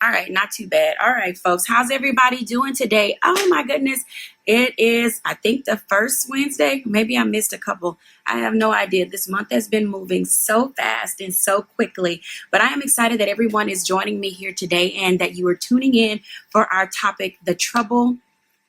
All right, not too bad. All right, folks, how's everybody doing today? Oh my goodness, it is, I think, the first Wednesday. Maybe I missed a couple. I have no idea. This month has been moving so fast and so quickly, but I am excited that everyone is joining me here today and that you are tuning in for our topic, the trouble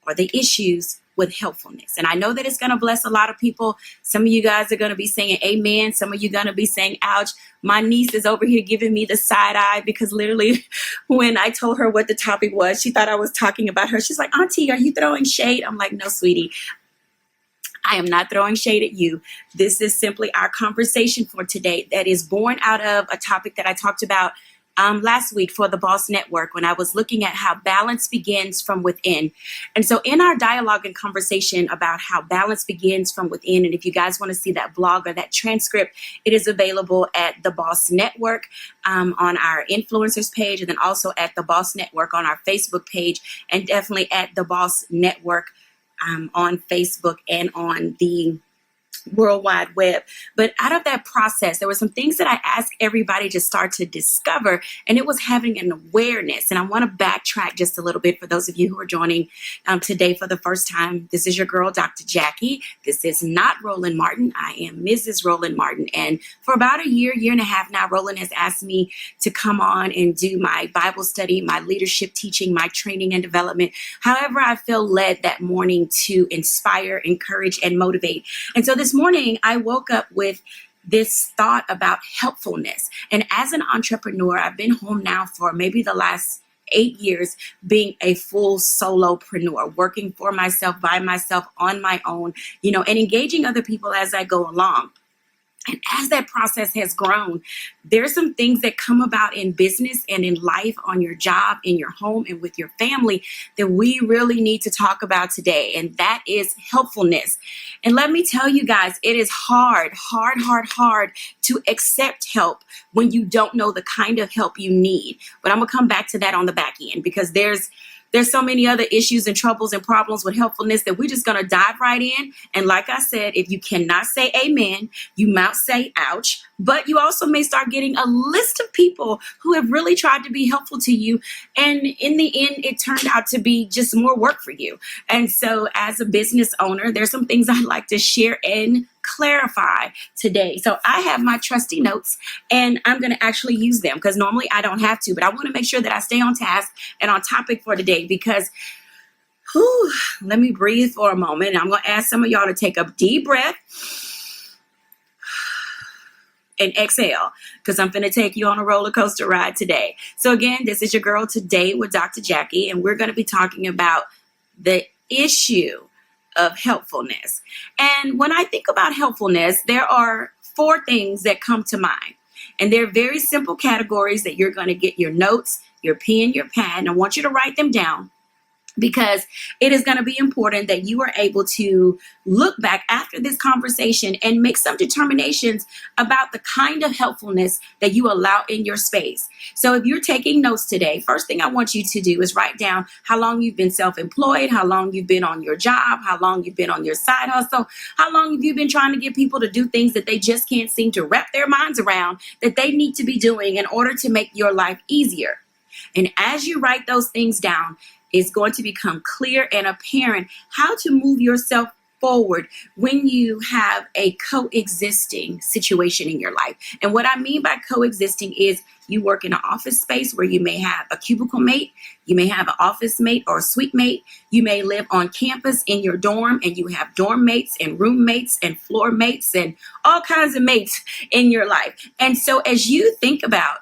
or the issues with helpfulness. And I know that it's going to bless a lot of people. Some of you guys are going to be saying amen. Some of you are going to be saying ouch. My niece is over here giving me the side eye because literally when I told her what the topic was, she thought I was talking about her. She's like, Auntie, are you throwing shade? I'm like, no, sweetie. I am not throwing shade at you. This is simply our conversation for today that is born out of a topic that I talked about last week for the Boss Network when I was looking at how balance begins from within. And so in our dialogue and conversation about how balance begins from within, and if you guys want to see that blog or that transcript, it is available at the Boss Network on our influencers page, and then also at the Boss Network on our Facebook page, and definitely at the Boss Network on Facebook and on the World Wide Web. But out of that process, there were some things that I asked everybody to start to discover, and it was having an awareness. And I want to backtrack just a little bit for those of you who are joining today for the first time. This is your girl, Dr. Jacquie. This is not Roland Martin. I am Mrs. Roland Martin. And for about a year and a half now, Roland has asked me to come on and do my Bible study, my leadership teaching, my training and development. However, I feel led that morning to inspire, encourage, and motivate. And so this morning, I woke up with this thought about helpfulness. And as an entrepreneur, I've been home now for maybe the last 8 years, being a full solopreneur, working for myself, by myself, on my own, and engaging other people as I go along. And as that process has grown, there's some things that come about in business and in life, on your job, in your home, and with your family that we really need to talk about today. And that is helpfulness. And let me tell you guys, it is hard to accept help when you don't know the kind of help you need. But I'm going to come back to that on the back end because there's so many other issues and troubles and problems with helpfulness that we're just going to dive right in. And like I said, if you cannot say amen, you might say ouch, but you also may start getting a list of people who have really tried to be helpful to you. And in the end, it turned out to be just more work for you. And so as a business owner, there's some things I'd like to share and clarify today. So I have my trusty notes and I'm going to actually use them because normally I don't have to, but I want to make sure that I stay on task and on topic for today because let me breathe for a moment. I'm going to ask some of y'all to take a deep breath and exhale because I'm going to take you on a roller coaster ride today. So again, this is your girl today with Dr. Jacquie, and we're going to be talking about the issue of helpfulness. And when I think about helpfulness, there are 4 things that come to mind. And they're very simple categories that you're going to get your notes, your pen, your pad, and I want you to write them down because it is going to be important that you are able to look back after this conversation and make some determinations about the kind of helpfulness that you allow in your space. So if you're taking notes today, first thing I want you to do is write down how long you've been self-employed, how long you've been on your job, how long you've been on your side hustle, how long have you been trying to get people to do things that they just can't seem to wrap their minds around that they need to be doing in order to make your life easier. And as you write those things down, it's going to become clear and apparent how to move yourself forward when you have a coexisting situation in your life. And what I mean by coexisting is you work in an office space where you may have a cubicle mate, you may have an office mate or a suite mate, you may live on campus in your dorm and you have dorm mates and roommates and floor mates and all kinds of mates in your life. And so as you think about,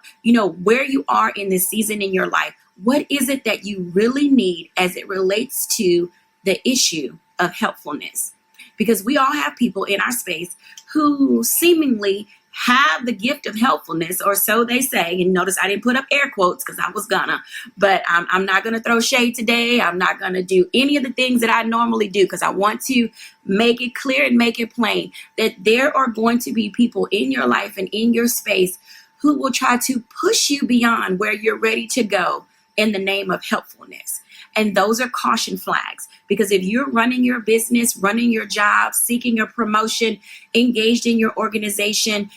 where you are in this season in your life, what is it that you really need as it relates to the issue of helpfulness? Because we all have people in our space who seemingly have the gift of helpfulness, or so they say. And notice I didn't put up air quotes because I was gonna, but I'm not gonna throw shade today. I'm not gonna do any of the things that I normally do because I want to make it clear and make it plain that there are going to be people in your life and in your space who will try to push you beyond where you're ready to go in the name of helpfulness. And those are caution flags, because if you're running your business, running your job, seeking a promotion, engaged in your organization,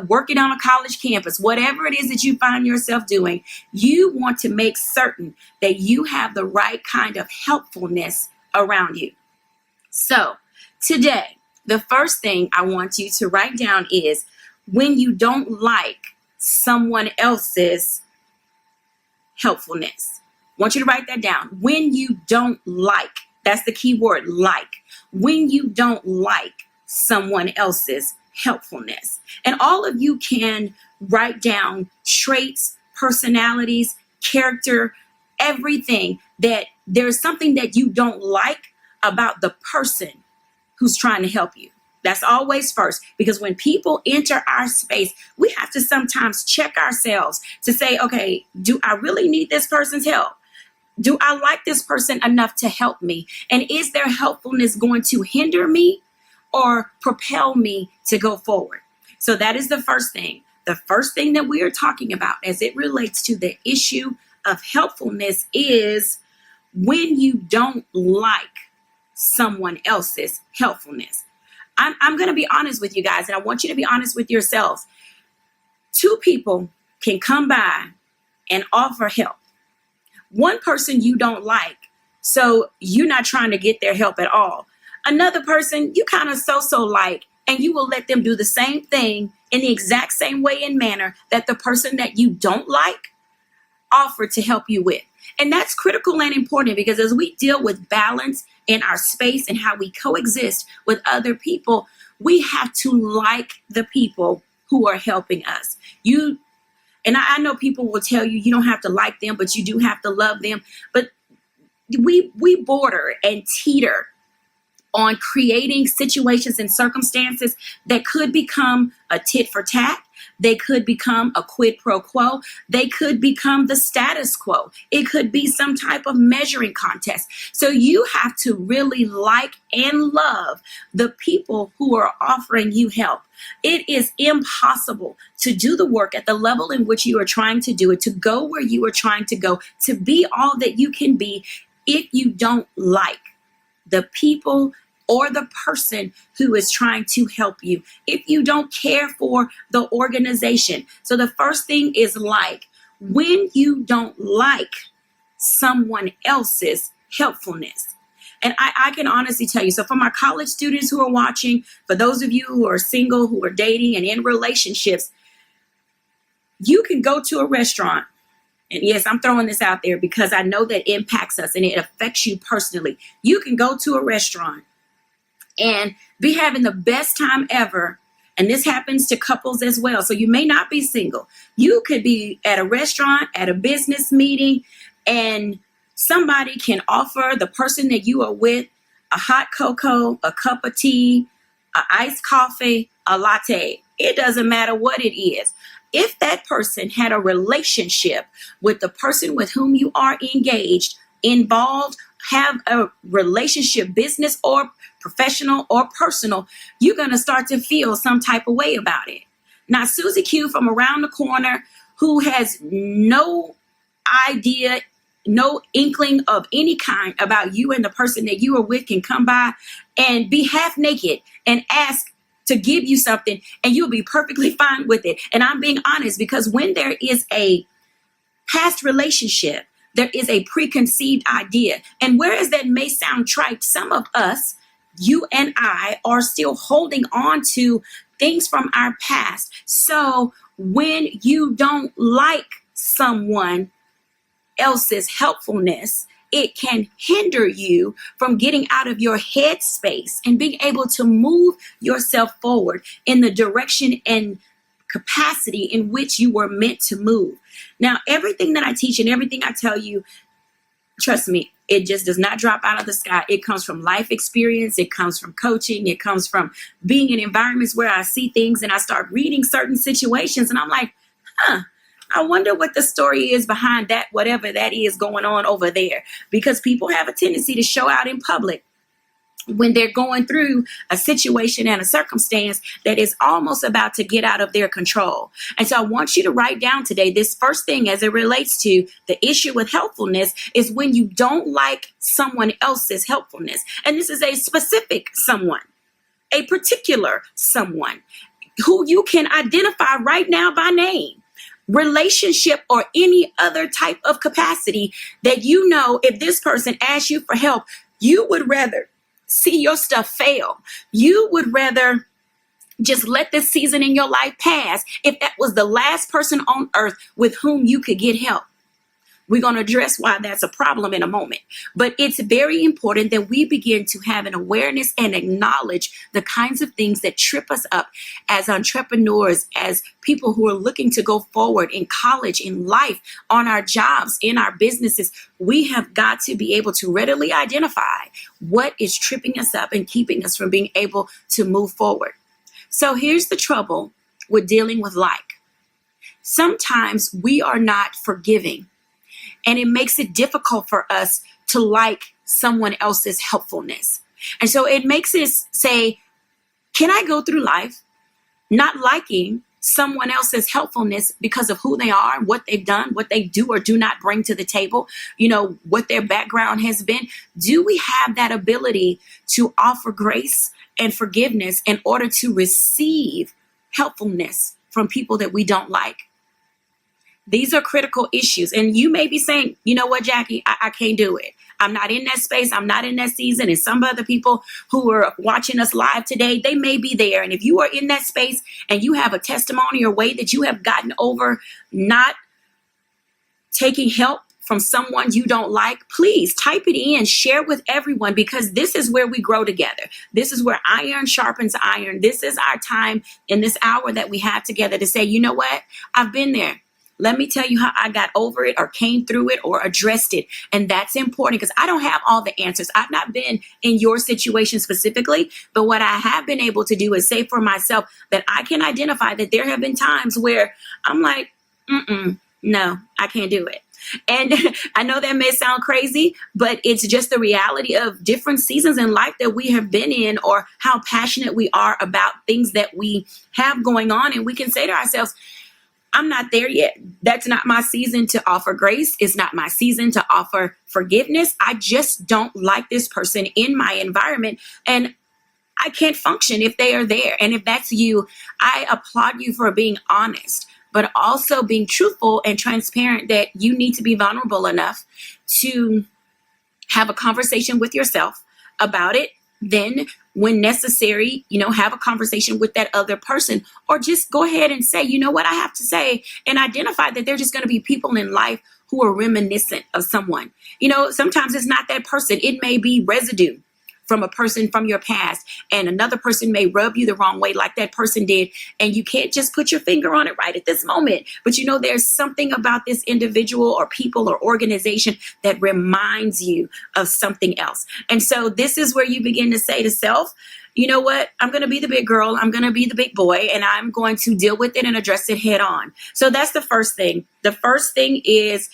working on a college campus, whatever it is that you find yourself doing, you want to make certain that you have the right kind of helpfulness around you. So today, the first thing I want you to write down is when you don't like someone else's helpfulness. I want you to write that down. When you don't like, that's the key word, like. When you don't like someone else's helpfulness. And all of you can write down traits, personalities, character, everything that there's something that you don't like about the person who's trying to help you. That's always first, because when people enter our space, we have to sometimes check ourselves to say, okay, do I really need this person's help? Do I like this person enough to help me? And is their helpfulness going to hinder me or propel me to go forward? So that is the first thing. The first thing that we are talking about as it relates to the issue of helpfulness is when you don't like someone else's helpfulness. I'm going to be honest with you guys, and I want you to be honest with yourselves. Two people can come by and offer help. One person you don't like, so you're not trying to get their help at all. Another person you kind of so like, and you will let them do the same thing in the exact same way and manner that the person that you don't like offered to help you with. And that's critical and important, because as we deal with balance in our space and how we coexist with other people, we have to like the people who are helping us. And I know people will tell you don't have to like them, but you do have to love them. But we border and teeter on creating situations and circumstances that could become a tit for tat. They could become a quid pro quo. They could become the status quo. It could be some type of measuring contest. So you have to really like and love the people who are offering you help. It is impossible to do the work at the level in which you are trying to do it, to go where you are trying to go, to be all that you can be, if you don't like the people or the person who is trying to help you, if you don't care for the organization. So the first thing is like. When you don't like someone else's helpfulness. And I can honestly tell you, so for my college students who are watching, for those of you who are single, who are dating and in relationships, you can go to a restaurant. And yes, I'm throwing this out there because I know that impacts us and it affects you personally. You can go to a restaurant and be having the best time ever. And this happens to couples as well. So you may not be single. You could be at a restaurant, at a business meeting, and somebody can offer the person that you are with a hot cocoa, a cup of tea, an iced coffee, a latte. It doesn't matter what it is. If that person had a relationship with the person with whom you are engaged, involved, have a relationship, business or professional or personal, you're going to start to feel some type of way about it. Now, Susie Q from around the corner, who has no idea, no inkling of any kind about you and the person that you are with, can come by and be half naked and ask to give you something, and you'll be perfectly fine with it. And I'm being honest, because when there is a past relationship, there is a preconceived idea. And whereas that may sound trite, some of us, you and I, are still holding on to things from our past. So when you don't like someone else's helpfulness, it can hinder you from getting out of your head space and being able to move yourself forward in the direction and capacity in which you were meant to move. Now, everything that I teach and everything I tell you, trust me, it just does not drop out of the sky. It comes from life experience. It comes from coaching. It comes from being in environments where I see things and I start reading certain situations and I'm like, I wonder what the story is behind that, whatever that is going on over there. Because people have a tendency to show out in public when they're going through a situation and a circumstance that is almost about to get out of their control. And so I want you to write down today, this first thing as it relates to the issue with helpfulness is when you don't like someone else's helpfulness. And this is a specific someone, a particular someone. who you can identify right now by name, relationship, or any other type of capacity that you know if this person asks you for help, you would rather see your stuff fail. You would rather just let this season in your life pass if that was the last person on earth with whom you could get help. We're going to address why that's a problem in a moment. But it's very important that we begin to have an awareness and acknowledge the kinds of things that trip us up as entrepreneurs, as people who are looking to go forward in college, in life, on our jobs, in our businesses. We have got to be able to readily identify what is tripping us up and keeping us from being able to move forward. So here's the trouble with dealing with like. Sometimes we are not forgiving. And it makes it difficult for us to like someone else's helpfulness. And so it makes us say, can I go through life not liking someone else's helpfulness because of who they are, what they've done, what they do or do not bring to the table, what their background has been? Do we have that ability to offer grace and forgiveness in order to receive helpfulness from people that we don't like? These are critical issues. And you may be saying, you know what, Jacquie, I can't do it. I'm not in that space. I'm not in that season. And some other people who are watching us live today, they may be there. And if you are in that space and you have a testimony or way that you have gotten over not taking help from someone you don't like, please type it in, share with everyone, because this is where we grow together. This is where iron sharpens iron. This is our time in this hour that we have together to say, you know what, I've been there. Let me tell you how I got over it or came through it or addressed it. And that's important because I don't have all the answers. I've not been in your situation specifically, but what I have been able to do is say for myself that I can identify that there have been times where I'm like, no, I can't do it. And I know that may sound crazy, but it's just the reality of different seasons in life that we have been in, or how passionate we are about things that we have going on. And we can say to ourselves, I'm not there yet. That's not my season to offer grace. It's not my season to offer forgiveness. I just don't like this person in my environment, and I can't function if they are there. And if that's you, I applaud you for being honest, but also being truthful and transparent that you need to be vulnerable enough to have a conversation with yourself about it. Then when necessary, have a conversation with that other person, or just go ahead and say, you know what I have to say, and identify that there's just going to be people in life who are reminiscent of someone. Sometimes it's not that person. It may be residue from a person from your past, and another person may rub you the wrong way like that person did. And you can't just put your finger on it right at this moment. But there's something about this individual or people or organization that reminds you of something else. And so this is where you begin to say to self, you know what? I'm going to be the big girl. I'm going to be the big boy, and I'm going to deal with it and address it head on. So that's the first thing. The first thing is,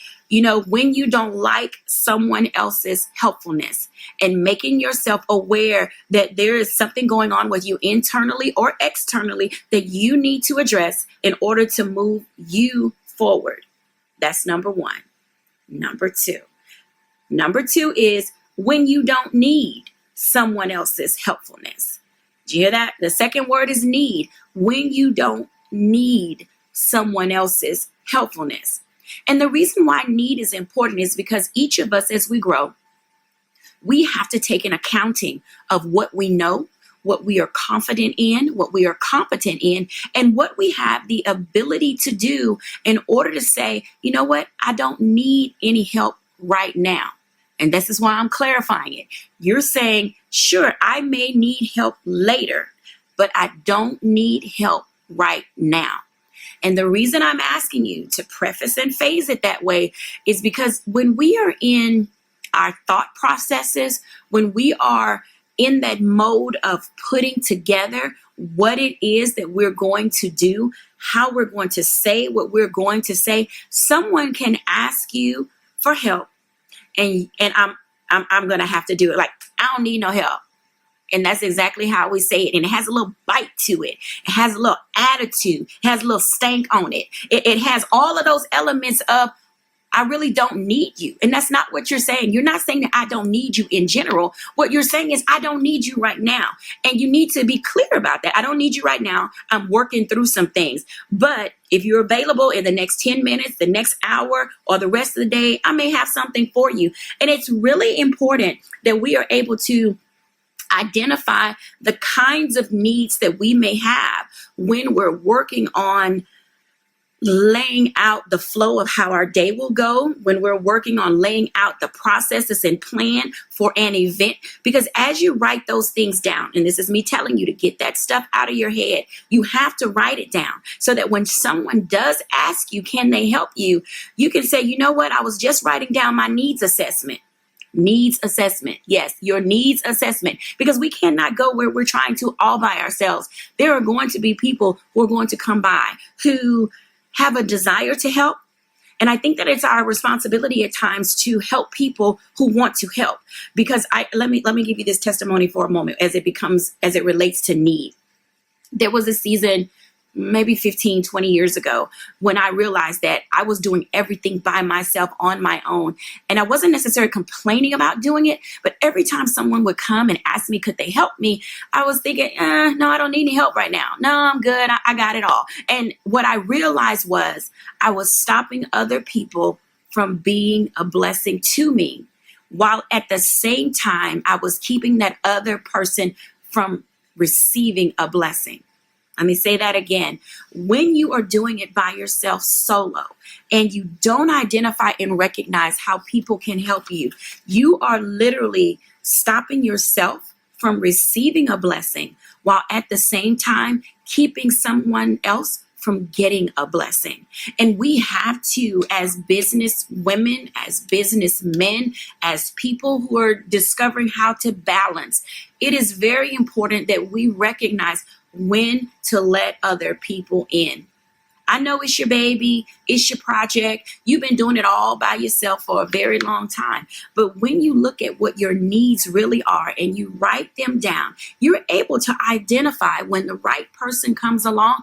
when you don't like someone else's helpfulness, and making yourself aware that there is something going on with you internally or externally that you need to address in order to move you forward. That's number one. Number two is when you don't need someone else's helpfulness. Do you hear that? The second word is need. When you don't need someone else's helpfulness. And the reason why need is important is because each of us, as we grow, we have to take an accounting of what we know, what we are confident in, what we are competent in, and what we have the ability to do in order to say, you know what, I don't need any help right now. And this is why I'm clarifying it. You're saying, sure, I may need help later, but I don't need help right now. And the reason I'm asking you to preface and phase it that way is because when we are in our thought processes, when we are in that mode of putting together what it is that we're going to do, how we're going to say what we're going to say, someone can ask you for help, and I'm going to have to do it. Like, I don't need no help. And that's exactly how we say it. And it has a little bite to it. It has a little attitude. It has a little stank on it. It has all of those elements of, I really don't need you. And that's not what you're saying. You're not saying that I don't need you in general. What you're saying is I don't need you right now. And you need to be clear about that. I don't need you right now. I'm working through some things. But if you're available in the next 10 minutes, the next hour, or the rest of the day, I may have something for you. And it's really important that we are able to identify the kinds of needs that we may have when we're working on laying out the flow of how our day will go, when we're working on laying out the processes and plan for an event. Because as you write those things down, and this is me telling you to get that stuff out of your head, you have to write it down so that when someone does ask you, can they help you? You can say, you know what? I was just writing down my needs assessment. Needs assessment. Yes, your needs assessment, because we cannot go where we're trying to all by ourselves. There are going to be people who are going to come by who have a desire to help. And I think that it's our responsibility at times to help people who want to help. Because let me give you this testimony for a moment as it relates to need. There was a season maybe 15, 20 years ago when I realized that I was doing everything by myself on my own. And I wasn't necessarily complaining about doing it, but every time someone would come and ask me, could they help me? I was thinking, no, I don't need any help right now. No, I'm good. I got it all. And what I realized was I was stopping other people from being a blessing to me, while at the same time, I was keeping that other person from receiving a blessing. Let me say that again. When you are doing it by yourself solo and you don't identify and recognize how people can help you, you are literally stopping yourself from receiving a blessing while at the same time keeping someone else from getting a blessing. And we have to, as business women, as businessmen, as people who are discovering how to balance, it is very important that we recognize when to let other people in. I know it's your baby, it's your project. You've been doing it all by yourself for a very long time. But when you look at what your needs really are and you write them down, you're able to identify when the right person comes along.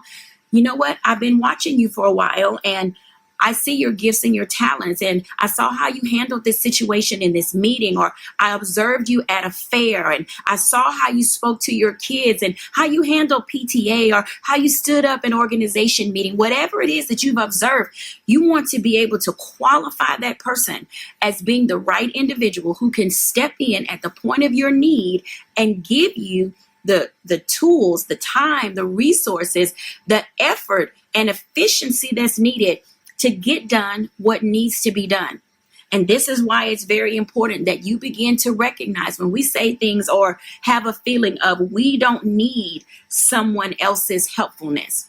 You know what? I've been watching you for a while and I see your gifts and your talents, and I saw how you handled this situation in this meeting, or I observed you at a fair, and I saw how you spoke to your kids and how you handled PTA, or how you stood up an organization meeting. Whatever it is that you've observed, you want to be able to qualify that person as being the right individual who can step in at the point of your need and give you the tools, the time, the resources, the effort and efficiency that's needed to get done what needs to be done. And this is why it's very important that you begin to recognize when we say things or have a feeling of we don't need someone else's helpfulness.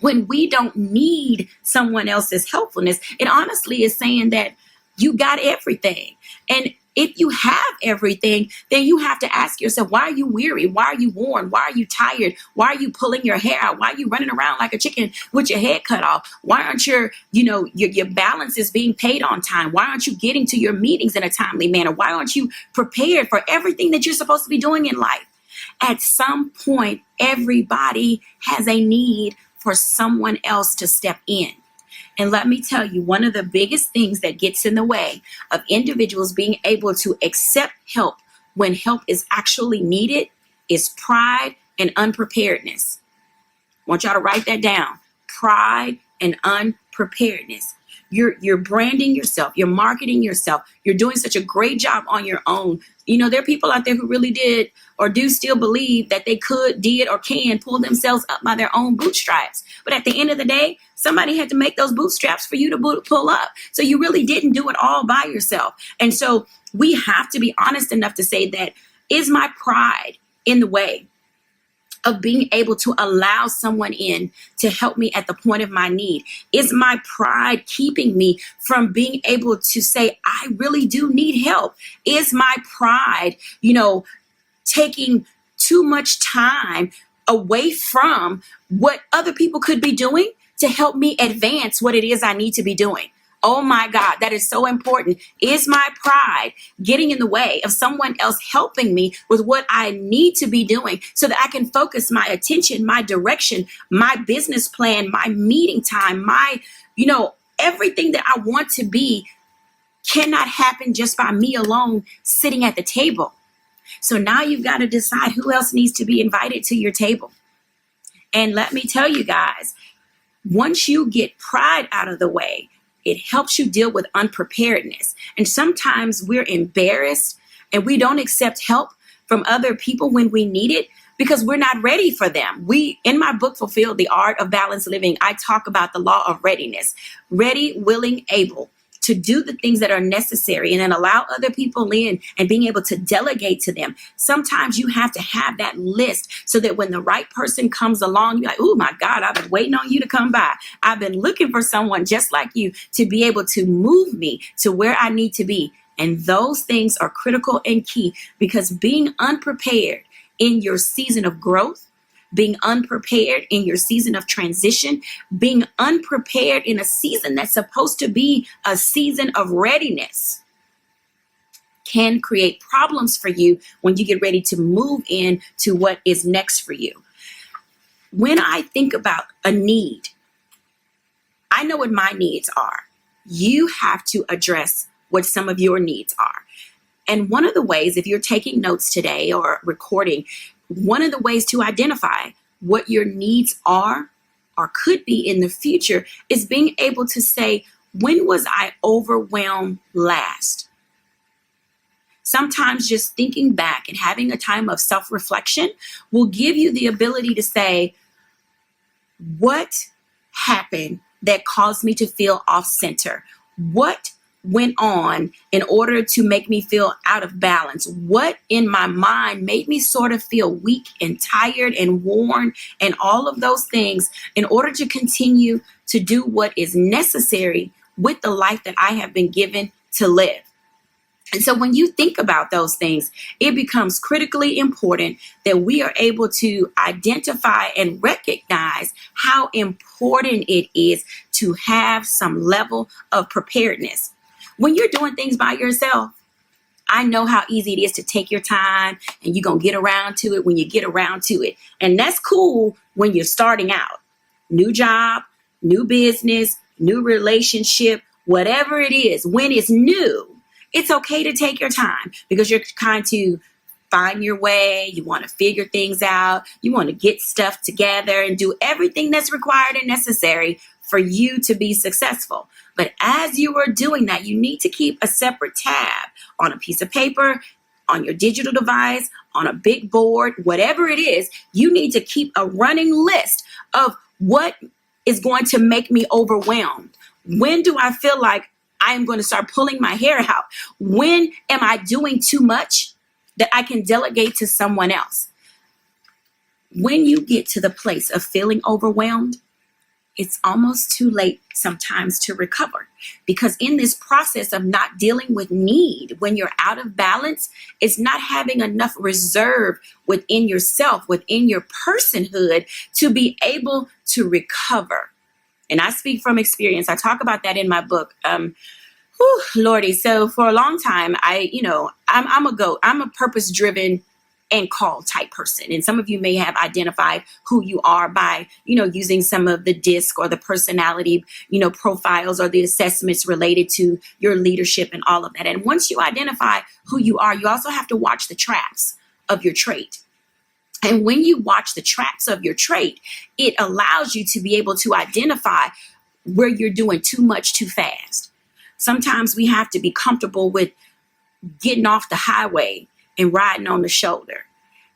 When we don't need someone else's helpfulness, it honestly is saying that you got everything. And if you have everything, then you have to ask yourself, why are you weary? Why are you worn? Why are you tired? Why are you pulling your hair out? Why are you running around like a chicken with your head cut off? Why aren't your balance is being paid on time? Why aren't you getting to your meetings in a timely manner? Why aren't you prepared for everything that you're supposed to be doing in life? At some point, everybody has a need for someone else to step in. And let me tell you, one of the biggest things that gets in the way of individuals being able to accept help when help is actually needed is pride and unpreparedness. I want y'all to write that down. Pride and unpreparedness. You're branding yourself. You're marketing yourself. You're doing such a great job on your own. You know, there are people out there who really did or do still believe that they did, or can pull themselves up by their own bootstraps. But at the end of the day, somebody had to make those bootstraps for you to pull up. So you really didn't do it all by yourself. And so we have to be honest enough to say that, is my pride in the way of being able to allow someone in to help me at the point of my need? Is my pride keeping me from being able to say, I really do need help? Is my pride, taking too much time away from what other people could be doing to help me advance what it is I need to be doing? Oh my God, that is so important. Is my pride getting in the way of someone else helping me with what I need to be doing so that I can focus my attention, my direction, my business plan, my meeting time, my, everything that I want to be cannot happen just by me alone sitting at the table. So now you've got to decide who else needs to be invited to your table. And let me tell you guys, once you get pride out of the way, it helps you deal with unpreparedness. And sometimes we're embarrassed and we don't accept help from other people when we need it because we're not ready for them. In my book, Fulfill the Art of Balanced Living, I talk about the law of readiness. Ready, willing, able to do the things that are necessary and then allow other people in and being able to delegate to them. Sometimes you have to have that list so that when the right person comes along, you're like, oh my God, I've been waiting on you to come by. I've been looking for someone just like you to be able to move me to where I need to be. And those things are critical and key because being unprepared in your season of growth, being unprepared in your season of transition, being unprepared in a season that's supposed to be a season of readiness can create problems for you when you get ready to move in to what is next for you. When I think about a need, I know what my needs are. You have to address what some of your needs are. And one of the ways, if you're taking notes today or recording, one of the ways to identify what your needs are or could be in the future is being able to say, when was I overwhelmed last? Sometimes just thinking back and having a time of self-reflection will give you the ability to say, what happened that caused me to feel off center? What went on in order to make me feel out of balance? What in my mind made me sort of feel weak and tired and worn and all of those things in order to continue to do what is necessary with the life that I have been given to live? And so when you think about those things, it becomes critically important that we are able to identify and recognize how important it is to have some level of preparedness. When you're doing things by yourself, I know how easy it is to take your time and you're going to get around to it when you get around to it. And that's cool when you're starting out. New job, new business, new relationship, whatever it is, when it's new, it's okay to take your time because you're trying to find your way. You want to figure things out. You want to get stuff together and do everything that's required and necessary for you to be successful. But as you are doing that, you need to keep a separate tab on a piece of paper, on your digital device, on a big board, whatever it is. You need to keep a running list of what is going to make me overwhelmed. When do I feel like I am going to start pulling my hair out? When am I doing too much that I can delegate to someone else? When you get to the place of feeling overwhelmed, it's almost too late sometimes to recover, because in this process of not dealing with need, when you're out of balance, it's not having enough reserve within yourself, within your personhood to be able to recover. And I speak from experience. I talk about that in my book. Lordy. So for a long time, I'm a purpose-driven and call type person. And some of you may have identified who you are by, using some of the DISC or the personality, profiles or the assessments related to your leadership and all of that. And once you identify who you are, you also have to watch the traps of your trait. And when you watch the traps of your trait, it allows you to be able to identify where you're doing too much too fast. Sometimes we have to be comfortable with getting off the highway and riding on the shoulder.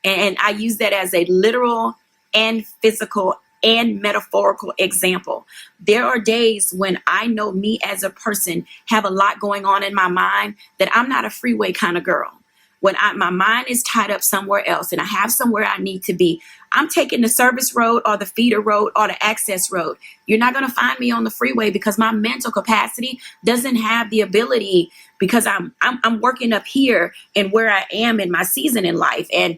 And I use that as a literal and physical and metaphorical example. There are days when I know me as a person have a lot going on in my mind that I'm not a freeway kind of girl. When my mind is tied up somewhere else and I have somewhere I need to be, I'm taking the service road or the feeder road or the access road. You're not going to find me on the freeway because my mental capacity doesn't have the ability, because I'm working up here and where I am in my season in life. And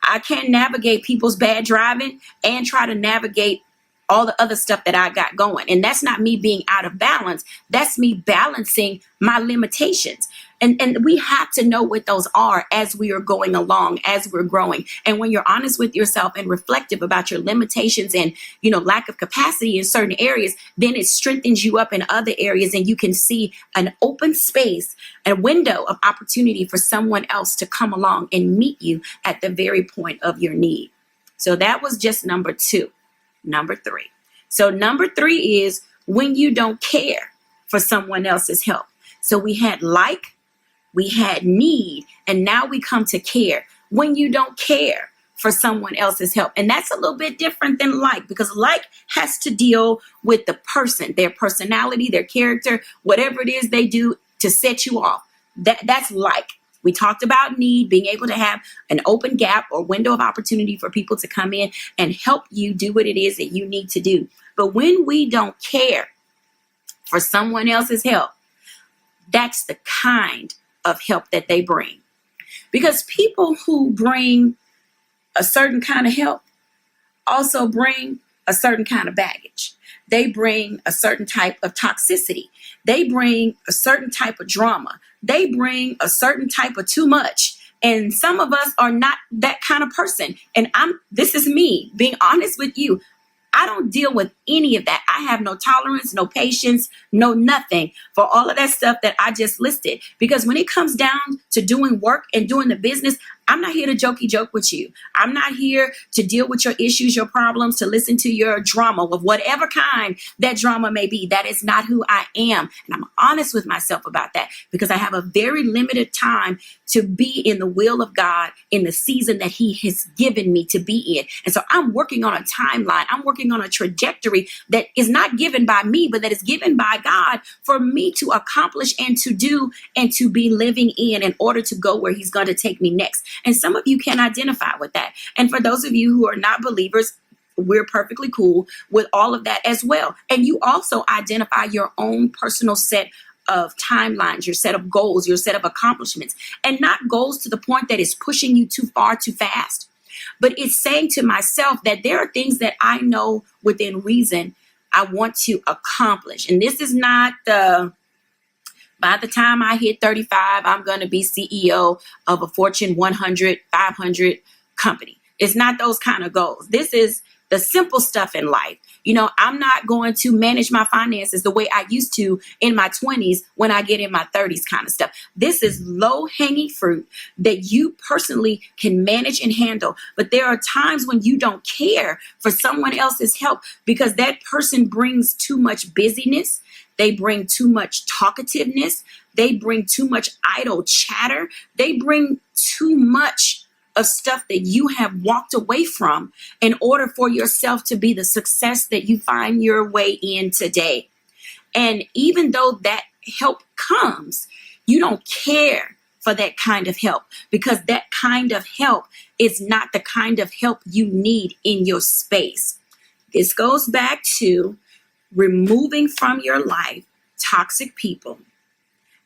I can't navigate people's bad driving and try to navigate all the other stuff that I got going. And that's not me being out of balance. That's me balancing my limitations. And we have to know what those are as we are going along, as we're growing. And when you're honest with yourself and reflective about your limitations and, lack of capacity in certain areas, then it strengthens you up in other areas, and you can see an open space, a window of opportunity for someone else to come along and meet you at the very point of your need. So that was just number 2. Number 3. So number 3 is when you don't care for someone else's help. So we had we had need, and now we come to care. When you don't care for someone else's help. And that's a little bit different than because has to deal with the person, their personality, their character, whatever it is they do to set you off. That's We talked about need, being able to have an open gap or window of opportunity for people to come in and help you do what it is that you need to do. But when we don't care for someone else's help, that's the kind of help that they bring. Because people who bring a certain kind of help also bring a certain kind of baggage. They bring a certain type of toxicity. They bring a certain type of drama. They bring a certain type of too much. And some of us are not that kind of person. And this is me being honest with you. I don't deal with any of that. I have no tolerance, no patience, no nothing for all of that stuff that I just listed. Because when it comes down to doing work and doing the business, I'm not here to joke with you. I'm not here to deal with your issues, your problems, to listen to your drama of whatever kind that drama may be. That is not who I am. And I'm honest with myself about that because I have a very limited time to be in the will of God in the season that He has given me to be in. And so I'm working on a timeline. I'm working on a trajectory that is not given by me, but that is given by God for me to accomplish and to do and to be living in order to go where He's going to take me next. And some of you can identify with that. And for those of you who are not believers, we're perfectly cool with all of that as well. And you also identify your own personal set of timelines, your set of goals, your set of accomplishments, and not goals to the point that is pushing you too far, too fast. But it's saying to myself that there are things that I know within reason I want to accomplish. And this is not by the time I hit 35, I'm going to be CEO of a Fortune 100, 500 company. It's not those kind of goals. This is the simple stuff in life. I'm not going to manage my finances the way I used to in my 20s when I get in my 30s kind of stuff. This is low-hanging fruit that you personally can manage and handle. But there are times when you don't care for someone else's help because that person brings too much busyness. They bring too much talkativeness. They bring too much idle chatter. They bring too much of stuff that you have walked away from in order for yourself to be the success that you find your way in today. And even though that help comes, you don't care for that kind of help because that kind of help is not the kind of help you need in your space. This goes back to removing from your life toxic people.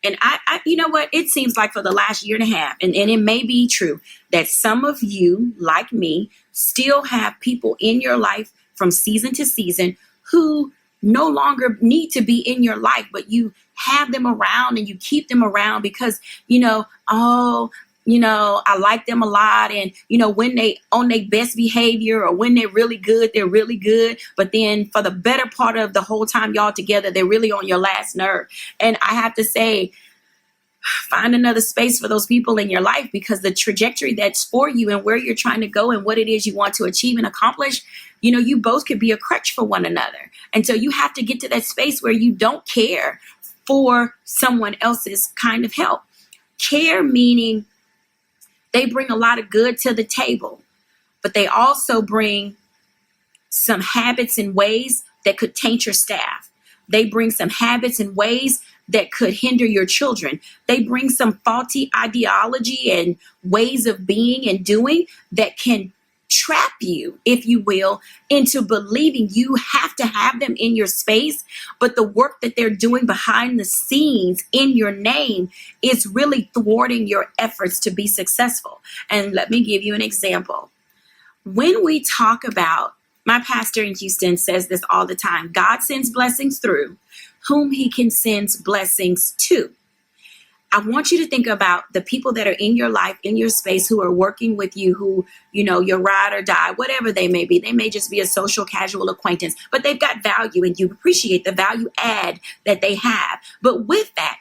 And I you know what? It seems like for the last year and a half, and it may be true that some of you, like me, still have people in your life from season to season who no longer need to be in your life, but you have them around and you keep them around because, I like them a lot. And, when they on their best behavior or when they're really good, they're really good. But then for the better part of the whole time y'all together, they're really on your last nerve. And I have to say, find another space for those people in your life because the trajectory that's for you and where you're trying to go and what it is you want to achieve and accomplish, you both could be a crutch for one another. And so you have to get to that space where you don't care for someone else's kind of help. Care meaning they bring a lot of good to the table, but they also bring some habits and ways that could taint your staff. They bring some habits and ways that could hinder your children. They bring some faulty ideology and ways of being and doing that can trap you, if you will, into believing you have to have them in your space. But the work that they're doing behind the scenes in your name is really thwarting your efforts to be successful. And let me give you an example. When we talk about My pastor in Houston says this all the time. God sends blessings through whom he can send blessings to. I want you to think about the people that are in your life, in your space, who are working with you, who, your ride or die, whatever they may be. They may just be a social casual acquaintance, but they've got value and you appreciate the value add that they have. But with that,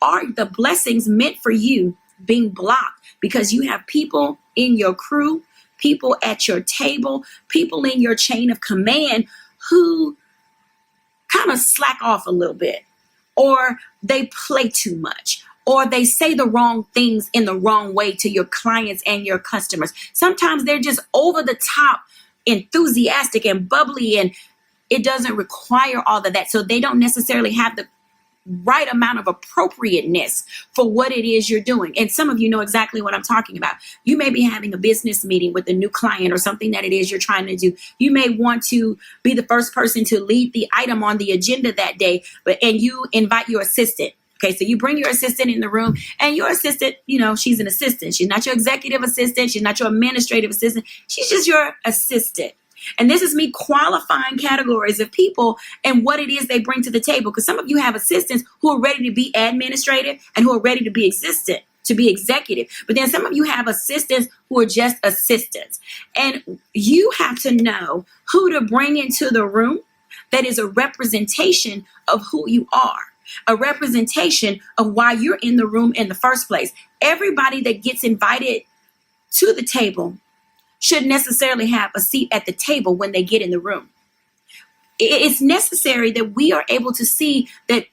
are the blessings meant for you being blocked because you have people in your crew, people at your table, people in your chain of command who kind of slack off a little bit, or they play too much, or they say the wrong things in the wrong way to your clients and your customers. Sometimes they're just over the top enthusiastic and bubbly, and it doesn't require all of that. So they don't necessarily have the right amount of appropriateness for what it is you're doing. And some of you know exactly what I'm talking about. You may be having a business meeting with a new client or something that it is you're trying to do. You may want to be the first person to lead the item on the agenda that day, and you invite your assistant. Okay, so you bring your assistant in the room, and your assistant, she's an assistant. She's not your executive assistant. She's not your administrative assistant. She's just your assistant. And this is me qualifying categories of people and what it is they bring to the table. Because some of you have assistants who are ready to be administrative and who are ready to be executive. But then some of you have assistants who are just assistants. And you have to know who to bring into the room that is a representation of who you are, a representation of why you're in the room in the first place. Everybody that gets invited to the table should necessarily have a seat at the table when they get in the room. It's necessary that we are able to see that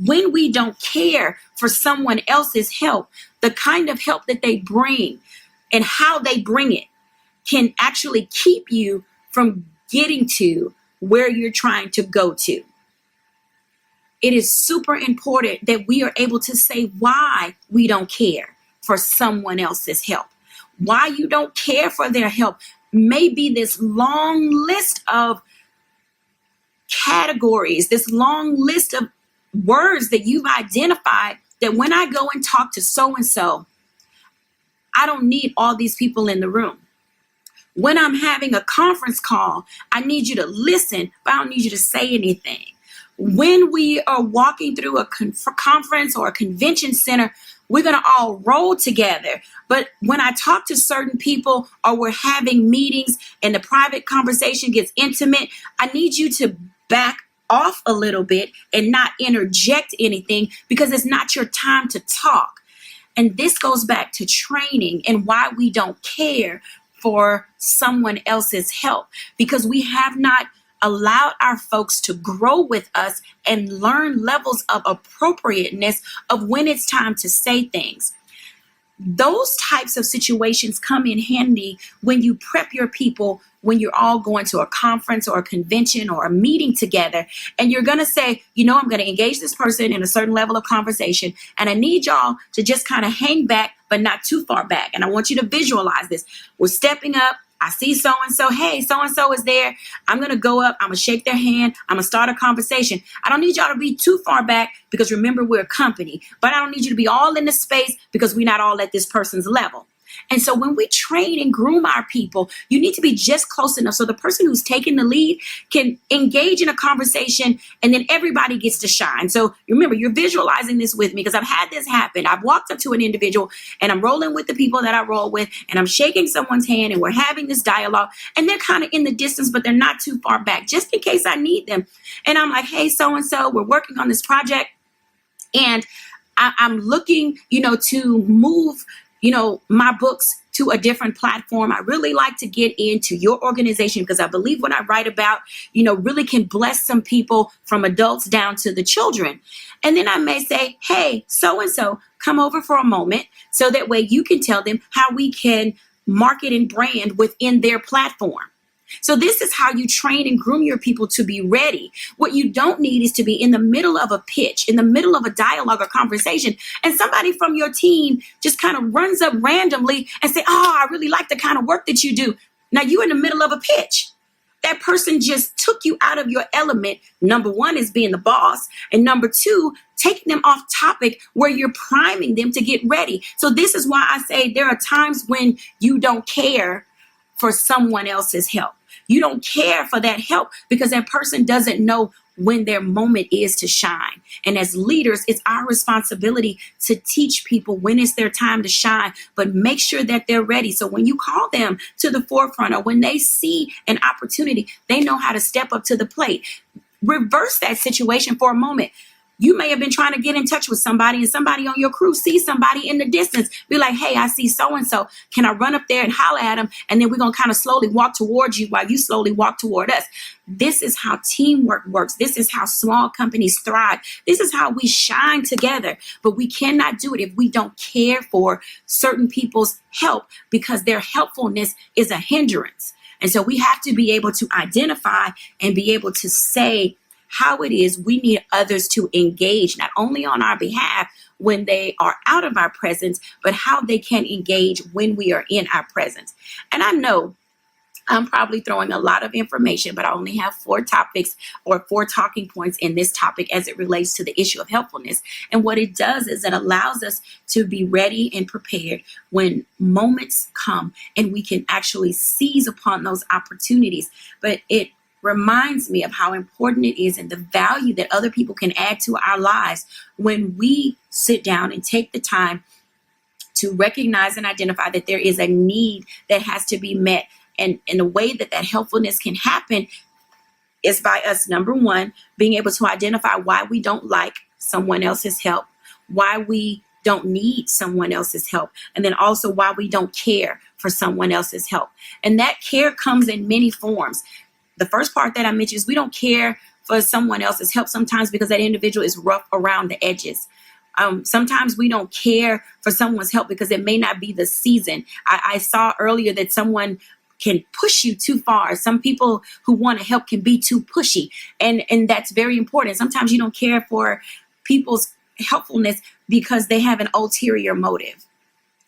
when we don't care for someone else's help, the kind of help that they bring and how they bring it can actually keep you from getting to where you're trying to go to. It is super important that we are able to say why we don't care for someone else's help. Why you don't care for their help may be this long list of categories, this long list of words that you've identified that when I go and talk to so-and-so, I don't need all these people in the room. When I'm having a conference call, I need you to listen, but I don't need you to say anything. When we are walking through a conference or a convention center, we're going to all roll together. But when I talk to certain people or we're having meetings and the private conversation gets intimate, I need you to back off a little bit and not interject anything because it's not your time to talk. And this goes back to training and why we don't care for someone else's help, because we have not allowed our folks to grow with us and learn levels of appropriateness of when it's time to say things. Those types of situations come in handy when you prep your people, when you're all going to a conference or a convention or a meeting together, and you're going to say, I'm going to engage this person in a certain level of conversation, and I need y'all to just kind of hang back, but not too far back. And I want you to visualize this. We're stepping up. I see so-and-so. Hey, so-and-so is there. I'm going to go up. I'm going to shake their hand. I'm going to start a conversation. I don't need y'all to be too far back because remember, we're a company. But I don't need you to be all in the space because we're not all at this person's level. And so when we train and groom our people, you need to be just close enough so the person who's taking the lead can engage in a conversation and then everybody gets to shine. So remember, you're visualizing this with me because I've had this happen. I've walked up to an individual and I'm rolling with the people that I roll with and I'm shaking someone's hand and we're having this dialogue and they're kind of in the distance, but they're not too far back just in case I need them. And I'm like, hey, so-and-so, we're working on this project and I'm looking, to move my books to a different platform. I really like to get into your organization because I believe what I write about, really can bless some people from adults down to the children. And then I may say, hey, so-and-so, come over for a moment. So that way you can tell them how we can market and brand within their platform. So this is how you train and groom your people to be ready. What you don't need is to be in the middle of a pitch, in the middle of a dialogue or conversation, and somebody from your team just kind of runs up randomly and say, oh, I really like the kind of work that you do. Now you're in the middle of a pitch. That person just took you out of your element. Number one is being the boss. And number two, taking them off topic where you're priming them to get ready. So this is why I say there are times when you don't care for someone else's help. You don't care for that help because that person doesn't know when their moment is to shine. And as leaders, it's our responsibility to teach people when it's their time to shine, but make sure that they're ready. So when you call them to the forefront or when they see an opportunity, they know how to step up to the plate. Reverse that situation for a moment. You may have been trying to get in touch with somebody and somebody on your crew sees somebody in the distance. Be like, hey, I see so-and-so. Can I run up there and holler at them? And then we're going to kind of slowly walk towards you while you slowly walk toward us. This is how teamwork works. This is how small companies thrive. This is how we shine together. But we cannot do it if we don't care for certain people's help because their helpfulness is a hindrance. And so we have to be able to identify and be able to say how it is we need others to engage, not only on our behalf when they are out of our presence, but how they can engage when we are in our presence. And I know I'm probably throwing a lot of information, but I only have 4 topics or 4 talking points in this topic as it relates to the issue of helpfulness. And what it does is it allows us to be ready and prepared when moments come and we can actually seize upon those opportunities. But it reminds me of how important it is and the value that other people can add to our lives when we sit down and take the time to recognize and identify that there is a need that has to be met. And in the way that helpfulness can happen is by us, number one, being able to identify why we don't like someone else's help, why we don't need someone else's help, and then also why we don't care for someone else's help. And that care comes in many forms. The first part that I mentioned is we don't care for someone else's help sometimes because that individual is rough around the edges. Sometimes we don't care for someone's help because it may not be the season. I saw earlier that someone can push you too far. Some people who want to help can be too pushy. And that's very important. Sometimes you don't care for people's helpfulness because they have an ulterior motive.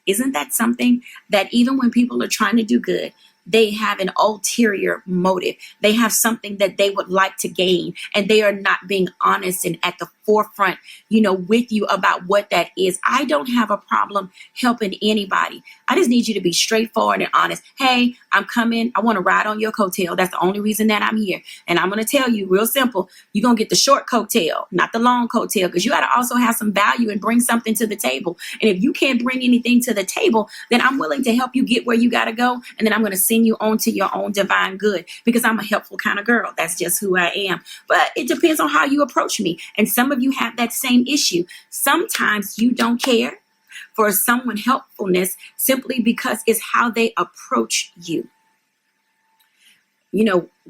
Isn't that something that even when people are trying to do good, they have an ulterior motive. They have something that they would like to gain, and they are not being honest and at the forefront, with you about what that is. I don't have a problem helping anybody. I just need you to be straightforward and honest. Hey, I'm coming. I want to ride on your coattail. That's the only reason that I'm here. And I'm going to tell you real simple. You're going to get the short coattail, not the long coattail, because you got to also have some value and bring something to the table. And if you can't bring anything to the table, then I'm willing to help you get where you got to go. And then I'm going to send you on to your own divine good because I'm a helpful kind of girl. That's just who I am. But it depends on how you approach me. And some of you have that same issue. Sometimes you don't care for someone's helpfulness simply because it's how they approach you.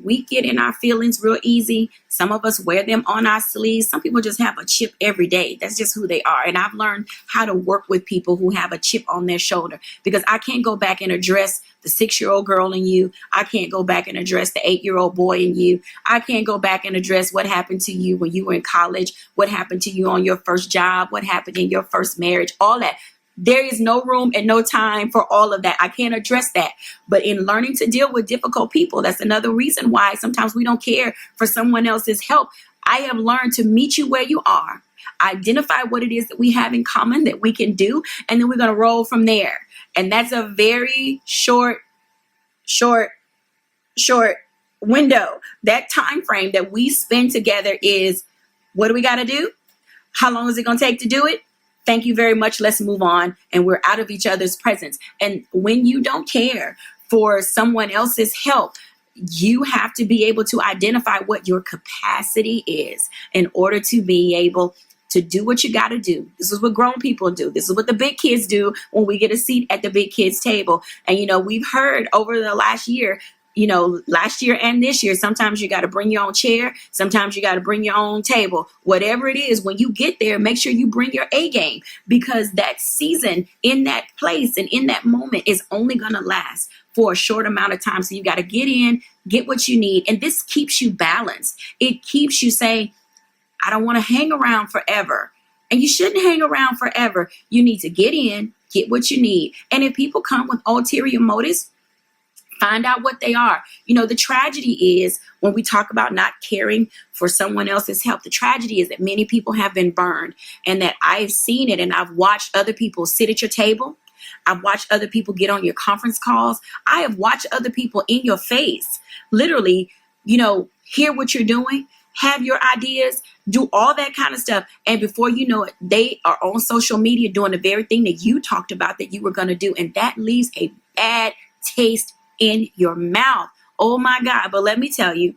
We get in our feelings real easy. Some of us wear them on our sleeves. Some people just have a chip every day. That's just who they are. And I've learned how to work with people who have a chip on their shoulder because I can't go back and address the 6-year-old girl in you. I can't go back and address the 8-year-old boy in you. I can't go back and address what happened to you when you were in college, what happened to you on your first job, what happened in your first marriage, all that. There is no room and no time for all of that. I can't address that. But in learning to deal with difficult people, that's another reason why sometimes we don't care for someone else's help. I have learned to meet you where you are, identify what it is that we have in common that we can do, and then we're going to roll from there. And that's a very short window. That time frame that we spend together is, what do we got to do? How long is it going to take to do it? Thank you very much. Let's move on. And we're out of each other's presence. And when you don't care for someone else's help, you have to be able to identify what your capacity is in order to be able to do what you got to do. This is what grown people do. This is what the big kids do when we get a seat at the big kids table. And, we've heard over the last year and this year, sometimes you got to bring your own chair. Sometimes you got to bring your own table. Whatever it is, when you get there, make sure you bring your A game because that season in that place and in that moment is only going to last for a short amount of time. So you got to get in, get what you need. And this keeps you balanced. It keeps you saying, I don't want to hang around forever. And you shouldn't hang around forever. You need to get in, get what you need. And if people come with ulterior motives, find out what they are. The tragedy is when we talk about not caring for someone else's help, the tragedy is that many people have been burned and that I've seen it and I've watched other people sit at your table I've watched other people get on your conference calls. I have watched other people in your face, literally, hear what you're doing, have your ideas, do all that kind of stuff. And before you know it, they are on social media doing the very thing that you talked about that you were going to do. And that leaves a bad taste in your mouth. Oh my God. But let me tell you,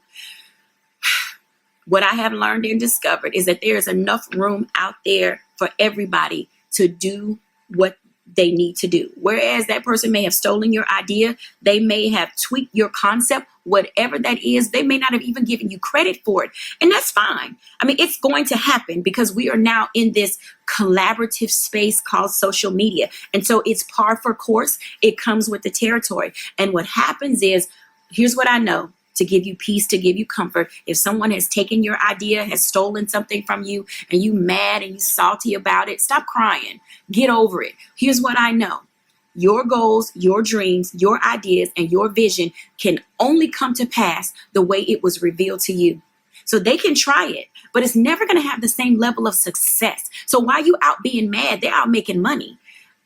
what I have learned and discovered is that there is enough room out there for everybody to do what they need to do. Whereas that person may have stolen your idea, they may have tweaked your concept, whatever that is, they may not have even given you credit for it. And that's fine. I mean, it's going to happen because we are now in this collaborative space called social media. And so it's par for course. It comes with the territory. And what happens is, here's what I know. To give you peace, to give you comfort. If someone has taken your idea, has stolen something from you, and you mad and you salty about it, stop crying. Get over it. Here's what I know. Your goals, your dreams, your ideas, and your vision can only come to pass the way it was revealed to you. So they can try it, but it's never going to have the same level of success. So while you out being mad, they're out making money.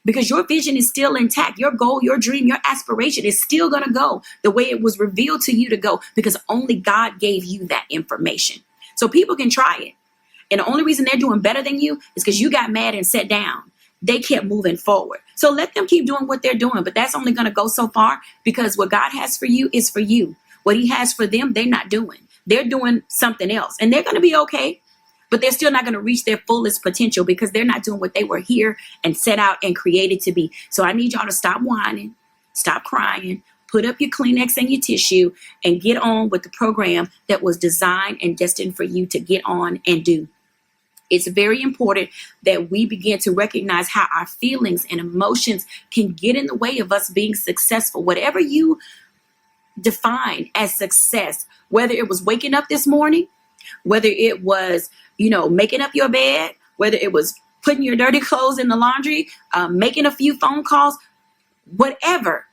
Because your vision is still intact. Your goal, your dream, your aspiration is still going to go the way it was revealed to you to go because only God gave you that information. So people can try it. And the only reason they're doing better than you is because you got mad and sat down. They kept moving forward. So let them keep doing what they're doing. But that's only going to go so far because what God has for you is for you. What he has for them, they're not doing. They're doing something else. And they're going to be okay. But they're still not going to reach their fullest potential because they're not doing what they were here and set out and created to be. So I need y'all to stop whining, stop crying, put up your Kleenex and your tissue, and get on with the program that was designed and destined for you to get on and do. It's very important that we begin to recognize how our feelings and emotions can get in the way of us being successful. Whatever you define as success, whether it was waking up this morning, whether it was making up your bed, whether it was putting your dirty clothes in the laundry, making a few phone calls, whatever,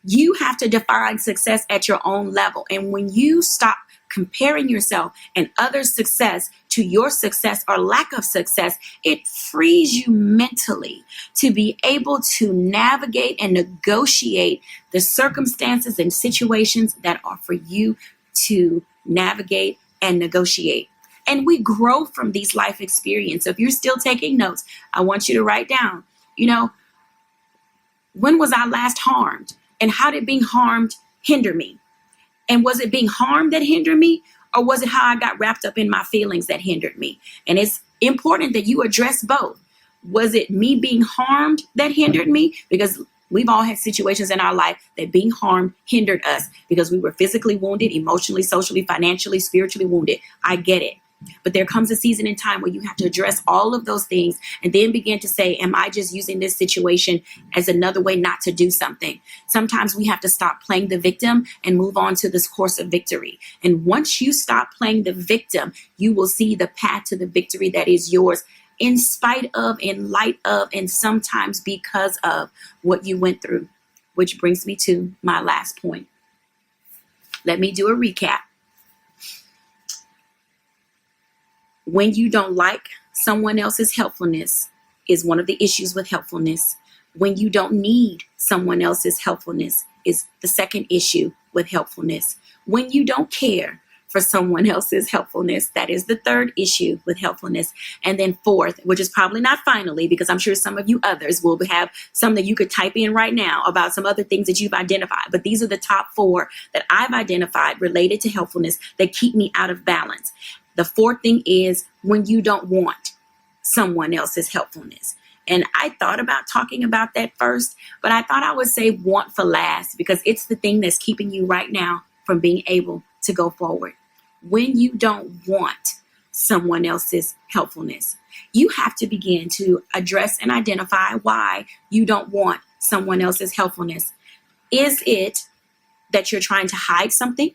you have to define success at your own level. And when you stop comparing yourself and others' success to your success or lack of success, it frees you mentally to be able to navigate and negotiate the circumstances and situations that are for you to navigate and negotiate. And we grow from these life experiences. So if you're still taking notes, I want you to write down, when was I last harmed? And how did being harmed hinder me? And was it being harmed that hindered me? Or was it how I got wrapped up in my feelings that hindered me? And it's important that you address both. Was it me being harmed that hindered me? Because we've all had situations in our life that being harmed hindered us because we were physically wounded, emotionally, socially, financially, spiritually wounded. I get it. But there comes a season in time where you have to address all of those things and then begin to say, am I just using this situation as another way not to do something? Sometimes we have to stop playing the victim and move on to this course of victory. And once you stop playing the victim, you will see the path to the victory that is yours in spite of, in light of, and sometimes because of what you went through, which brings me to my last point. Let me do a recap. When you don't like someone else's helpfulness is one of the issues with helpfulness. When you don't need someone else's helpfulness is the second issue with helpfulness. When you don't care for someone else's helpfulness, that is the third issue with helpfulness. And then fourth, which is probably not finally, because I'm sure some of you others will have some that you could type in right now about some other things that you've identified. But these are the top four that I've identified related to helpfulness that keep me out of balance. The fourth thing is when you don't want someone else's helpfulness. And I thought about talking about that first, but I thought I would say want for last because it's the thing that's keeping you right now from being able to go forward. When you don't want someone else's helpfulness, you have to begin to address and identify why you don't want someone else's helpfulness. Is it that you're trying to hide something?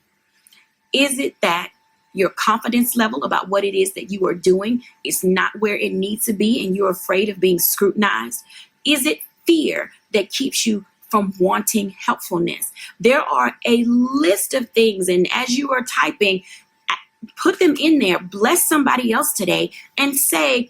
Is it that your confidence level about what it is that you are doing is not where it needs to be and you're afraid of being scrutinized? Is it fear that keeps you from wanting helpfulness? There are a list of things, and as you are typing, put them in there. Bless somebody else today and say,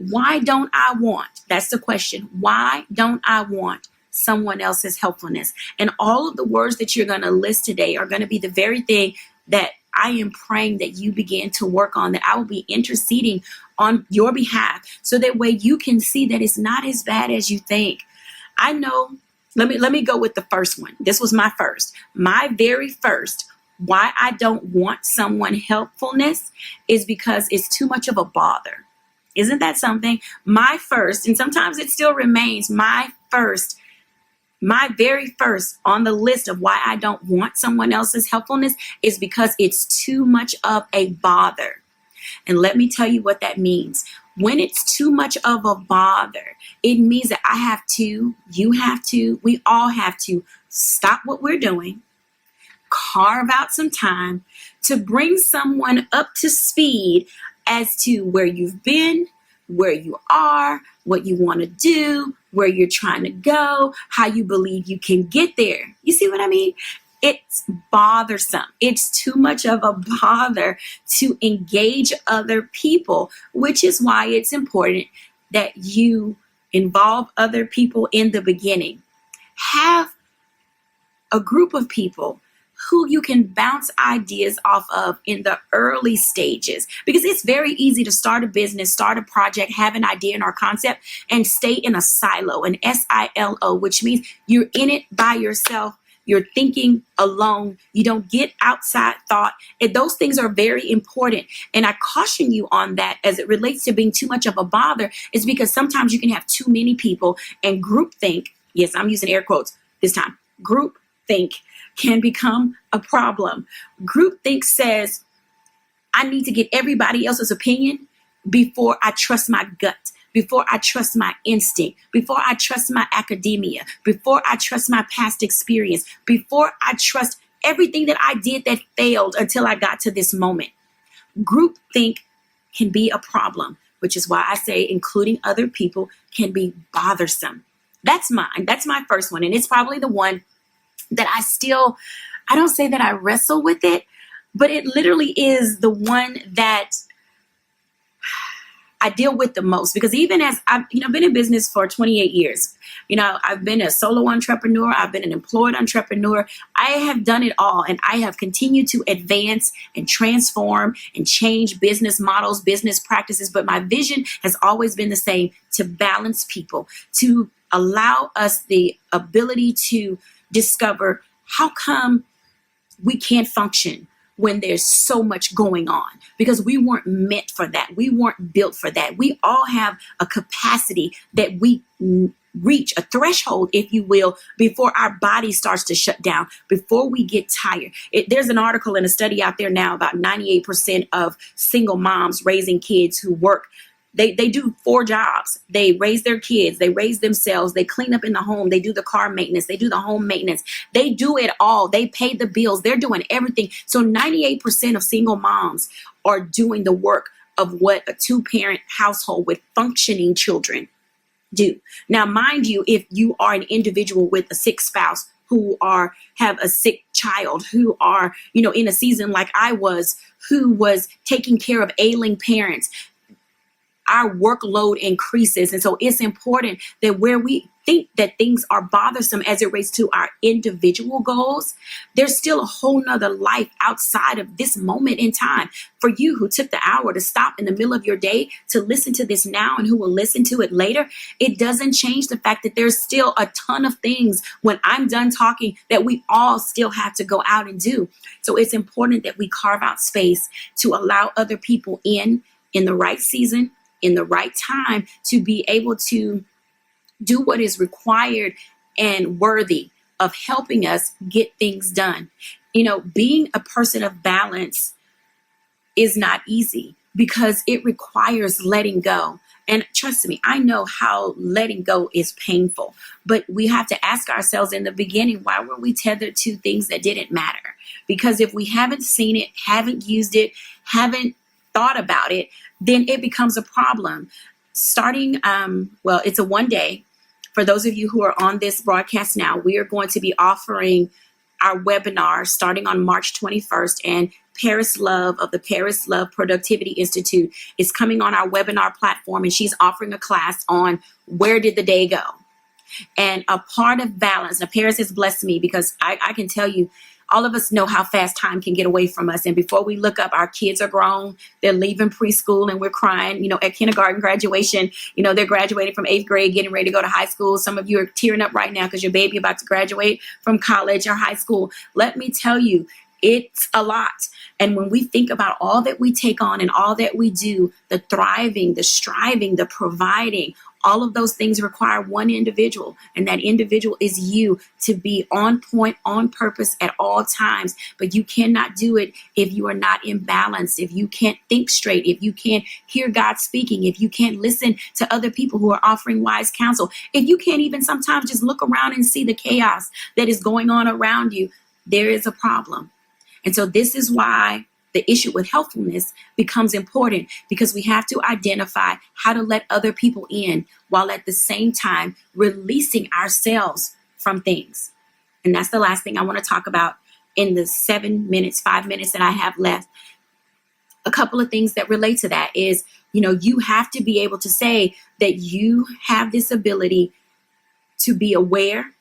Why don't I want? That's the question. Why don't I want someone else's helpfulness? And all of the words that you're going to list today are going to be the very thing that I am praying that you begin to work on, that I will be interceding on your behalf, so that way you can see that it's not as bad as you think. I know, let me go with the first one. This was my first. My very first, why I don't want someone helpfulness is because it's too much of a bother. Isn't that something? My first, and sometimes it still remains my very first on the list of why I don't want someone else's helpfulness is because it's too much of a bother. And let me tell you what that means. When it's too much of a bother, it means that I have to, you have to, we all have to stop what we're doing, carve out some time to bring someone up to speed as to where you've been, where you are, what you want to do, where you're trying to go, how you believe you can get there. You see what I mean? It's bothersome. It's too much of a bother to engage other people, which is why it's important that you involve other people in the beginning. Have a group of people who you can bounce ideas off of in the early stages, because it's very easy to start a business, start a project, have an idea or concept, and stay in a silo, an SILO, which means you're in it by yourself. You're thinking alone. You don't get outside thought. And those things are very important. And I caution you on that as it relates to being too much of a bother, is because sometimes you can have too many people, and groupthink, yes, I'm using air quotes this time, groupthink can become a problem. Groupthink says, I need to get everybody else's opinion before I trust my gut, before I trust my instinct, before I trust my academia, before I trust my past experience, before I trust everything that I did that failed until I got to this moment. Groupthink can be a problem, which is why I say including other people can be bothersome. That's mine. That's my first one. And it's probably the one that I don't say that I wrestle with it, but it literally is the one that I deal with the most, because even as I've been in business for 28 years, I've been a solo entrepreneur, I've been an employed entrepreneur, I have done it all, and I have continued to advance and transform and change business models, business practices, but my vision has always been the same: to balance people, to allow us the ability to discover how come we can't function when there's so much going on, because we weren't meant for that. We weren't built for that. We all have a capacity that we reach, a threshold, if you will, before our body starts to shut down, before we get tired. There's an article and a study out there now about 98% of single moms raising kids who work. They do 4 jobs. They raise their kids. They raise themselves. They clean up in the home. They do the car maintenance. They do the home maintenance. They do it all. They pay the bills. They're doing everything. So 98% of single moms are doing the work of what a 2-parent household with functioning children do. Now, mind you, if you are an individual with a sick spouse, who have a sick child, who are, in a season like I was, who was taking care of ailing parents, our workload increases. And so it's important that where we think that things are bothersome as it relates to our individual goals, there's still a whole nother life outside of this moment in time. For you who took the hour to stop in the middle of your day to listen to this now, and who will listen to it later, it doesn't change the fact that there's still a ton of things when I'm done talking that we all still have to go out and do. So it's important that we carve out space to allow other people in the right season, in the right time, to be able to do what is required and worthy of helping us get things done. Being a person of balance is not easy, because it requires letting go. And trust me, I know how letting go is painful, but we have to ask ourselves in the beginning, why were we tethered to things that didn't matter? Because if we haven't seen it, haven't used it, haven't thought about it, then it becomes a problem. Starting, it's a one day. For those of you who are on this broadcast now, we are going to be offering our webinar starting on March 21st, and Paris Love of the Paris Love Productivity Institute is coming on our webinar platform, and she's offering a class on where did the day go? And a part of balance. Now, Paris has blessed me because I can tell you, all of us know how fast time can get away from us. And before we look up, our kids are grown. They're leaving preschool and we're crying, at kindergarten graduation. They're graduating from 8th grade, getting ready to go to high school. Some of you are tearing up right now because your baby about to graduate from college or high school. Let me tell you, it's a lot. And when we think about all that we take on and all that we do, the thriving, the striving, the providing, all of those things require one individual, and that individual is you, to be on point, on purpose at all times. But you cannot do it if you are not in balance, if you can't think straight, if you can't hear God speaking, if you can't listen to other people who are offering wise counsel, if you can't even sometimes just look around and see the chaos that is going on around you. There is a problem. And so this is why the issue with helpfulness becomes important, because we have to identify how to let other people in while at the same time releasing ourselves from things. And that's the last thing I want to talk about in the 5 minutes that I have left. A couple of things that relate to that is, you have to be able to say that you have this ability to be aware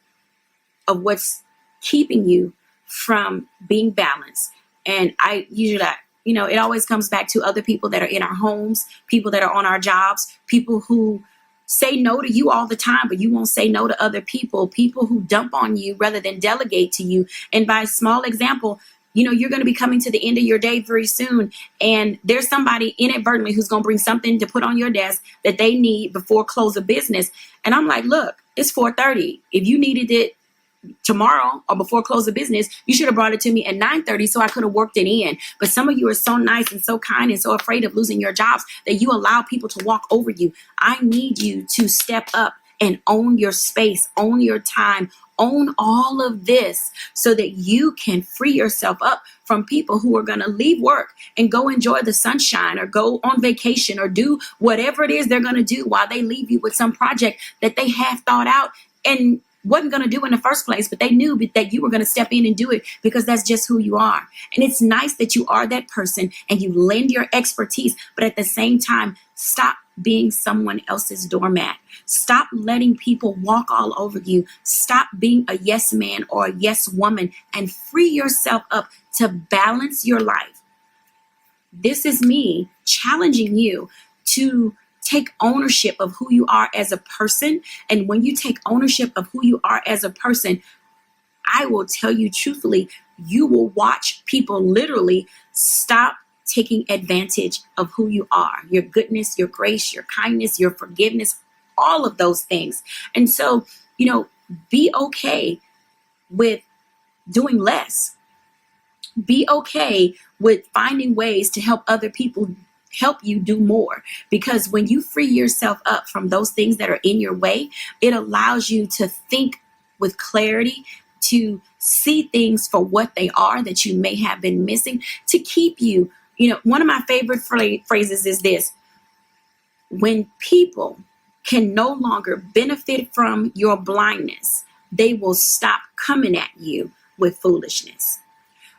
of what's keeping you from being balanced. And I usually, it always comes back to other people that are in our homes, people that are on our jobs, people who say no to you all the time, but you won't say no to other people who dump on you rather than delegate to you. And by small example, you're going to be coming to the end of your day very soon. And there's somebody inadvertently who's going to bring something to put on your desk that they need before close of business. And I'm like, look, it's 4:30. If you needed it tomorrow or before close of business, you should have brought it to me at 9:30 so I could have worked it in. But some of you are so nice and so kind and so afraid of losing your jobs that you allow people to walk over you. I need you to step up and own your space, own your time, own all of this so that you can free yourself up from people who are going to leave work and go enjoy the sunshine or go on vacation or do whatever it is they're going to do while they leave you with some project that they have thought out and wasn't going to do in the first place, but they knew that you were going to step in and do it because that's just who you are. And it's nice that you are that person and you lend your expertise, but at the same time, stop being someone else's doormat. Stop letting people walk all over you. Stop being a yes man or a yes woman and free yourself up to balance your life. This is me challenging you to take ownership of who you are as a person. And when you take ownership of who you are as a person, I will tell you truthfully, you will watch people literally stop taking advantage of who you are, your goodness, your grace, your kindness, your forgiveness, all of those things. And so, be okay with doing less. Be okay with finding ways to help other people help you do more, because when you free yourself up from those things that are in your way, it allows you to think with clarity, to see things for what they are that you may have been missing, to keep you. One of my favorite phrases is this: when people can no longer benefit from your blindness, they will stop coming at you with foolishness.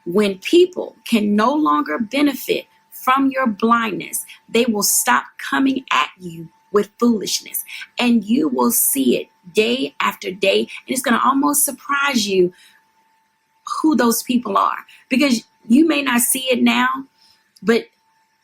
When people can no longer benefit from your blindness, they will stop coming at you with foolishness. And you will see it day after day. And it's going to almost surprise you who those people are, because you may not see it now, but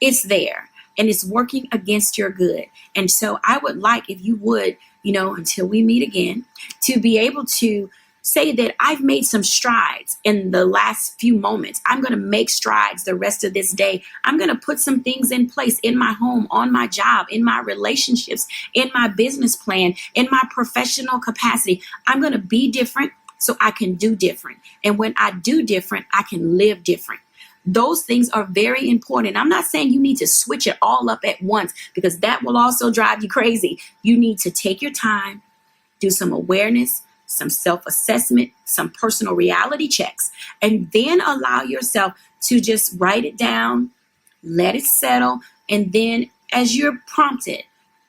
it's there and it's working against your good. And so I would like, if you would, until we meet again, to be able to say that I've made some strides in the last few moments. I'm going to make strides the rest of this day. I'm going to put some things in place in my home, on my job, in my relationships, in my business plan, in my professional capacity. I'm going to be different so I can do different. And when I do different, I can live different. Those things are very important. I'm not saying you need to switch it all up at once, because that will also drive you crazy. You need to take your time, do some awareness, some self-assessment, some personal reality checks, and then allow yourself to just write it down, let it settle, and then as you're prompted,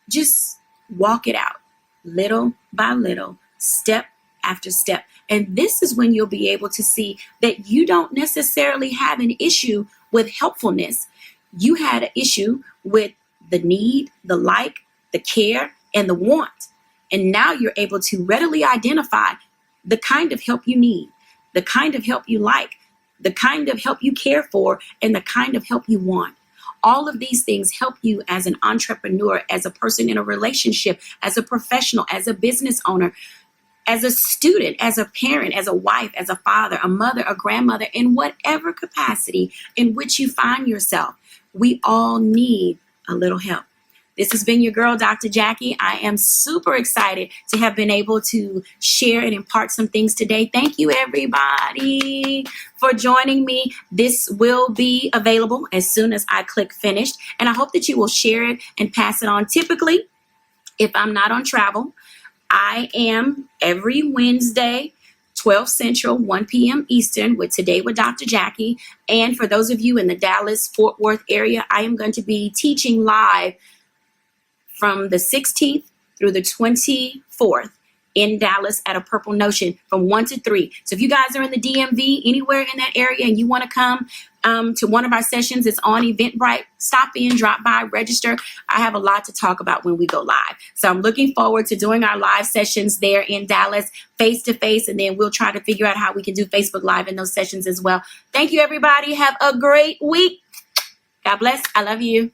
just walk it out little by little, step after step. And this is when you'll be able to see that you don't necessarily have an issue with helpfulness. You had an issue with the need, the like, the care, and the want. And now you're able to readily identify the kind of help you need, the kind of help you like, the kind of help you care for, and the kind of help you want. All of these things help you as an entrepreneur, as a person in a relationship, as a professional, as a business owner, as a student, as a parent, as a wife, as a father, a mother, a grandmother, in whatever capacity in which you find yourself. We all need a little help. This has been your girl, Dr. Jacquie. I am super excited to have been able to share and impart some things today. Thank you, everybody, for joining me. This will be available as soon as I click finished, and I hope that you will share it and pass it on. Typically, if I'm not on travel, I am every Wednesday, 12 Central, 1 p.m. Eastern, with Today with Dr. Jacquie. And for those of you in the Dallas-Fort Worth area, I am going to be teaching live from the 16th through the 24th in Dallas at a Purple Notion from 1 to 3. So if you guys are in the DMV, anywhere in that area, and you want to come to one of our sessions, it's on Eventbrite. Stop in, drop by, register. I have a lot to talk about when we go live. So I'm looking forward to doing our live sessions there in Dallas face to face, and then we'll try to figure out how we can do Facebook Live in those sessions as well. Thank you, everybody. Have a great week. God bless. I love you.